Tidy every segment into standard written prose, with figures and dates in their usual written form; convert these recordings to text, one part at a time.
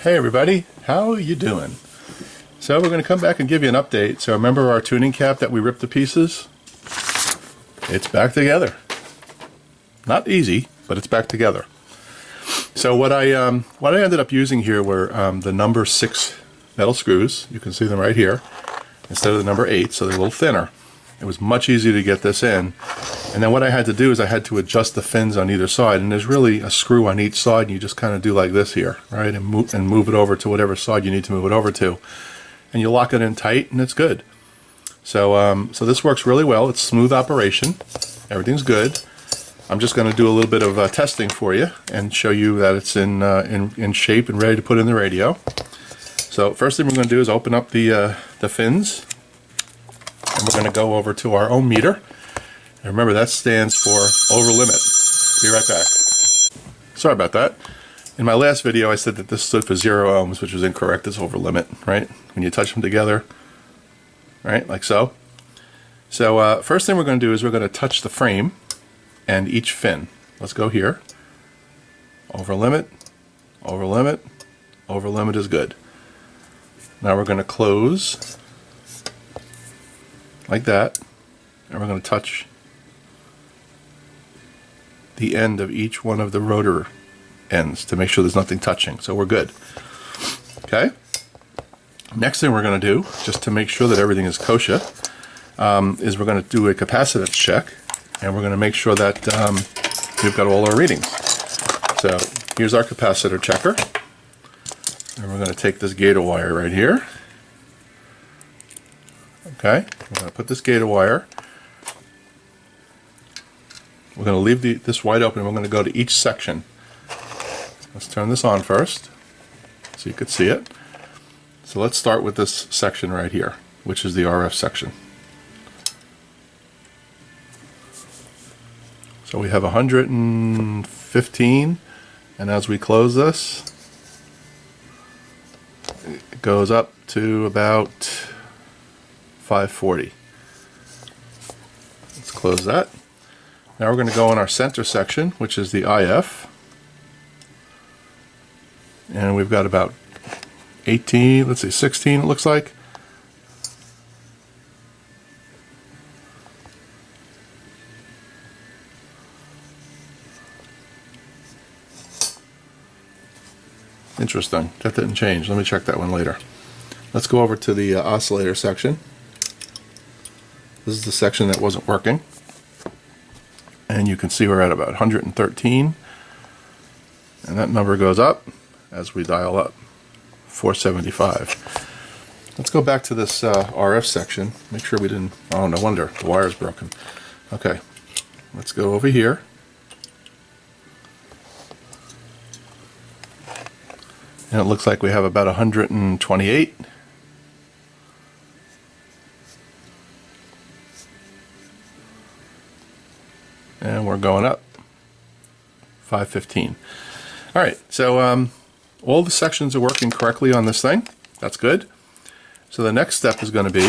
Hey everybody, how you doing? So we're going to come back and give you an update. So remember our tuning cap that we ripped to pieces? It's back together. Not easy, but it's back together. So what I ended up using here were the number 6 metal screws. You can see them right here instead of the number 8, so they're a little thinner. It was much easier to get this in. And then what I had to do is I had to adjust the fins on either side, and there's really a screw on each side, and you just kind of do like this here, right? And move it over to whatever side you need to move it over to. And you lock it in tight, and it's good. So so this works really well. It's smooth operation. Everything's good. I'm just going to do a little bit of testing for you and show you that it's in shape and ready to put in the radio. So first thing we're going to do is open up the fins, and we're going to go over to our ohm meter. And remember, that stands for over limit. Be right back. Sorry about that. In my last video I said that this stood for 0 ohms, which was incorrect. It's over limit, right? When you touch them together, right, like so. So first thing we're going to do is we're going to touch the frame and each fin. Let's go here. Over limit, over limit, over limit is good. Now we're going to close like that, and we're going to touch the end of each one of the rotor ends to make sure there's nothing touching. So we're good. Okay. Next thing we're going to do, just to make sure that everything is kosher, is we're going to do a capacitance check, and we're going to make sure that we've got all our readings. So here's our capacitor checker, and we're going to take this gator wire right here. Okay, we're going to put this gator wire. We're going to leave this wide open, and we're going to go to each section. Let's turn this on first so you could see it. So let's start with this section right here, which is the RF section. So we have 115, and as we close this, it goes up to about 540. Let's close that. Now we're going to go in our center section, which is the IF, and we've got about 18, let's see, 16 it looks like. Interesting, that didn't change. Let me check that one later. Let's go over to the oscillator section. This is the section that wasn't working. And you can see we're at about 113, and that number goes up as we dial up, 475. Let's go back to this RF section, make sure we didn't, oh no wonder, the wire's broken. Okay, let's go over here. And it looks like we have about 128. And we're going up 515. Alright, so all the sections are working correctly on this thing. That's good. So the next step is going to be,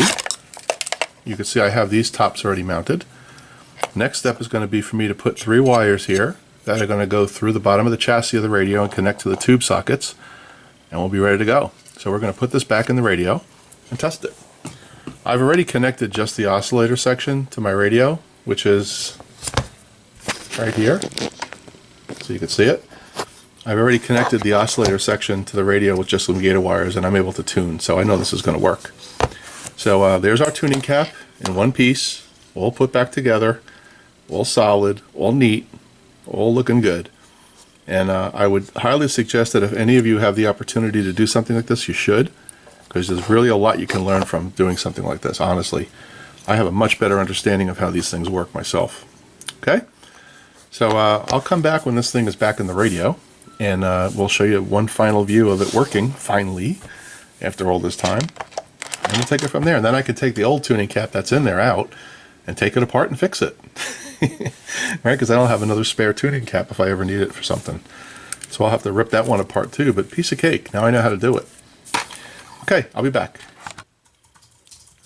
you can see I have these tops already mounted. Next step is going to be for me to put 3 wires here that are going to go through the bottom of the chassis of the radio and connect to the tube sockets, and we'll be ready to go. So we're going to put this back in the radio and test it. I've already connected just the oscillator section to my radio, which is right here, so you can see it. I've already connected the oscillator section to the radio with just some gator wires, and I'm able to tune, so I know this is going to work. So there's our tuning cap in one piece, all put back together, all solid, all neat, all looking good. And I would highly suggest that if any of you have the opportunity to do something like this, you should, because there's really a lot you can learn from doing something like this, honestly. I have a much better understanding of how these things work myself. Okay? So I'll come back when this thing is back in the radio, and we'll show you one final view of it working, finally, after all this time. And we'll take it from there. And then I can take the old tuning cap that's in there out and take it apart and fix it. Right? Because I don't have another spare tuning cap if I ever need it for something. So I'll have to rip that one apart too, but piece of cake. Now I know how to do it. Okay, I'll be back.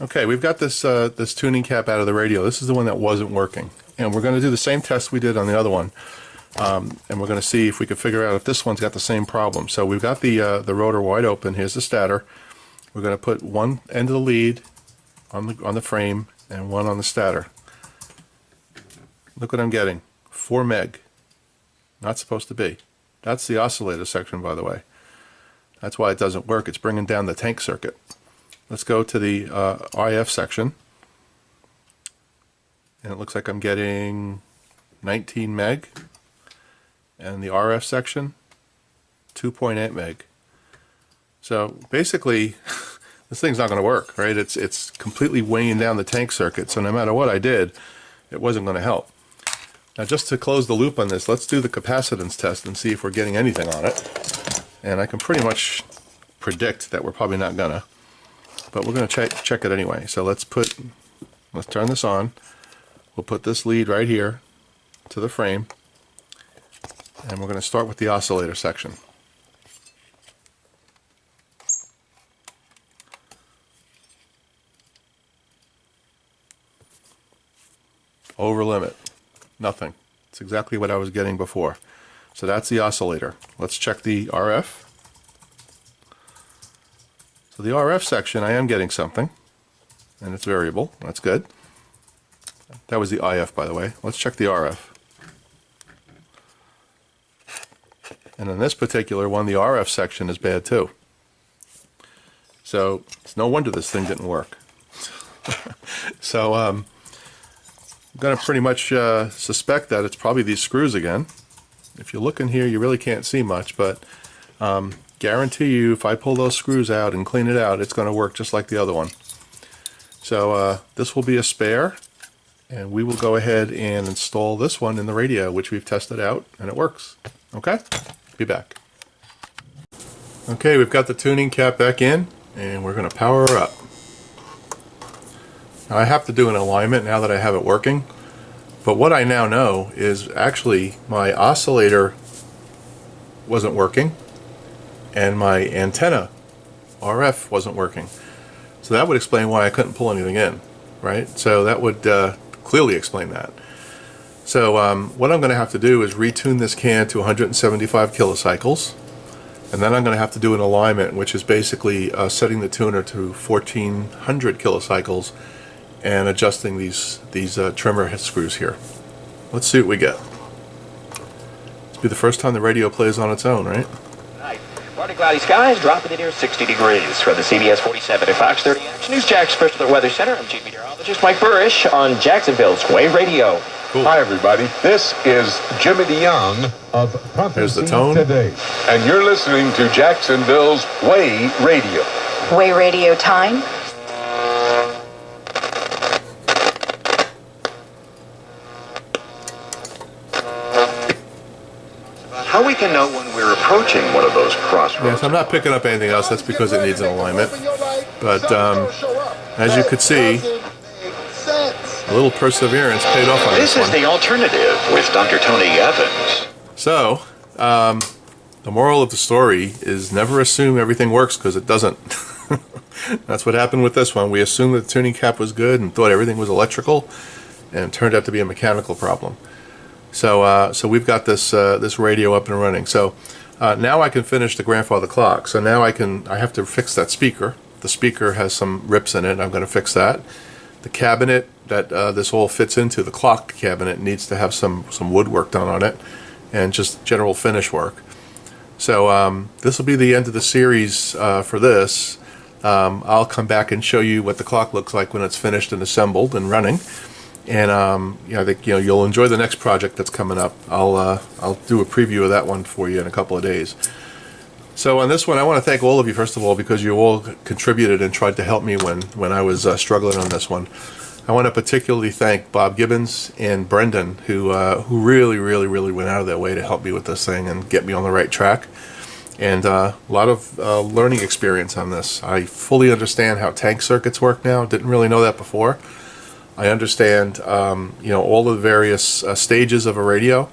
Okay, we've got this this tuning cap out of the radio. This is the one that wasn't working. And we're going to do the same test we did on the other one. and we're going to see if we can figure out if this one's got the same problem. So we've got the rotor wide open. Here's the stator. We're going to put one end of the lead on the frame and one on the stator. Look what I'm getting, 4 meg. Not supposed to be. That's the oscillator section, by the way. That's why it doesn't work. It's bringing down the tank circuit. Let's go to the IF section. And it looks like I'm getting 19 meg. And the RF section, 2.8 meg. So basically, this thing's not going to work, right? It's completely weighing down the tank circuit. So no matter what I did, it wasn't going to help. Now, just to close the loop on this, let's do the capacitance test and see if we're getting anything on it. And I can pretty much predict that we're probably not gonna, but we're gonna check it anyway. So let's turn this on. We'll put this lead right here to the frame, and we're gonna start with the oscillator section. Over limit. Nothing. It's exactly what I was getting before. So that's the oscillator. Let's check the RF. So the RF section, I am getting something, and it's variable. That's good. That was the IF, by the way. Let's check the RF. And in this particular one, the RF section is bad too. So it's no wonder this thing didn't work. So I'm going to pretty much suspect that it's probably these screws again. If you look in here, you really can't see much, but guarantee you if I pull those screws out and clean it out, it's going to work just like the other one. So this will be a spare, and we will go ahead and install this one in the radio, which we've tested out, and it works. Okay? Be back. Okay, we've got the tuning cap back in, and we're going to power her up. Now, I have to do an alignment now that I have it working, but what I now know is actually my oscillator wasn't working and my antenna RF wasn't working. So that would explain why I couldn't pull anything in, right? So that would clearly explain that. So what I'm going to have to do is retune this can to 175 kilocycles, and then I'm going to have to do an alignment, which is basically setting the tuner to 1400 kilocycles and adjusting these trimmer head screws here. Let's see what we get. This will be the first time the radio plays on its own, right? Tonight, partly cloudy skies, dropping to near 60 degrees. For the CBS 47 and Fox 30 Action News Jack's First Alert Weather Center, I'm Chief Meteorologist Mike Burrish on Jacksonville's Way Radio. Cool. Hi, everybody. This is Jimmy DeYoung of There's the tone. Today. And you're listening to Jacksonville's Way Radio. Way Radio time. How we can know when we're approaching one of those crossroads. Yes, I'm not picking up anything else. That's because it needs an alignment. But as you could see, a little perseverance paid off on this one. This is The Alternative with Dr. Tony Evans. So, the moral of the story is never assume everything works, because it doesn't. That's what happened with this one. We assumed that the tuning cap was good and thought everything was electrical, and it turned out to be a mechanical problem. So we've got this this radio up and running. So now I can finish the grandfather clock. So now I have to fix that speaker. The speaker has some rips in it. I'm going to fix that. The cabinet that this all fits into, the clock cabinet, needs to have some woodwork done on it, and just general finish work. So this will be the end of the series for this. I'll come back and show you what the clock looks like when it's finished and assembled and running. And I think you'll enjoy the next project that's coming up. I'll do a preview of that one for you in a couple of days. So on this one, I want to thank all of you, first of all, because you all contributed and tried to help me when I was struggling on this one. I want to particularly thank Bob Gibbons and Brendan, who really went out of their way to help me with this thing and get me on the right track. And a lot of learning experience on this. I fully understand how tank circuits work now. Didn't really know that before. I understand, all the various stages of a radio,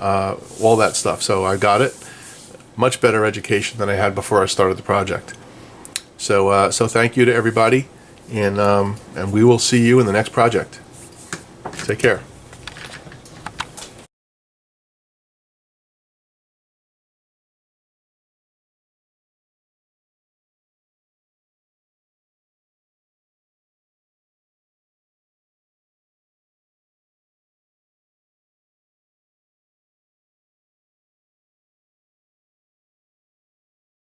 all that stuff. So I got it. Much better education than I had before I started the project. So thank you to everybody, and we will see you in the next project. Take care.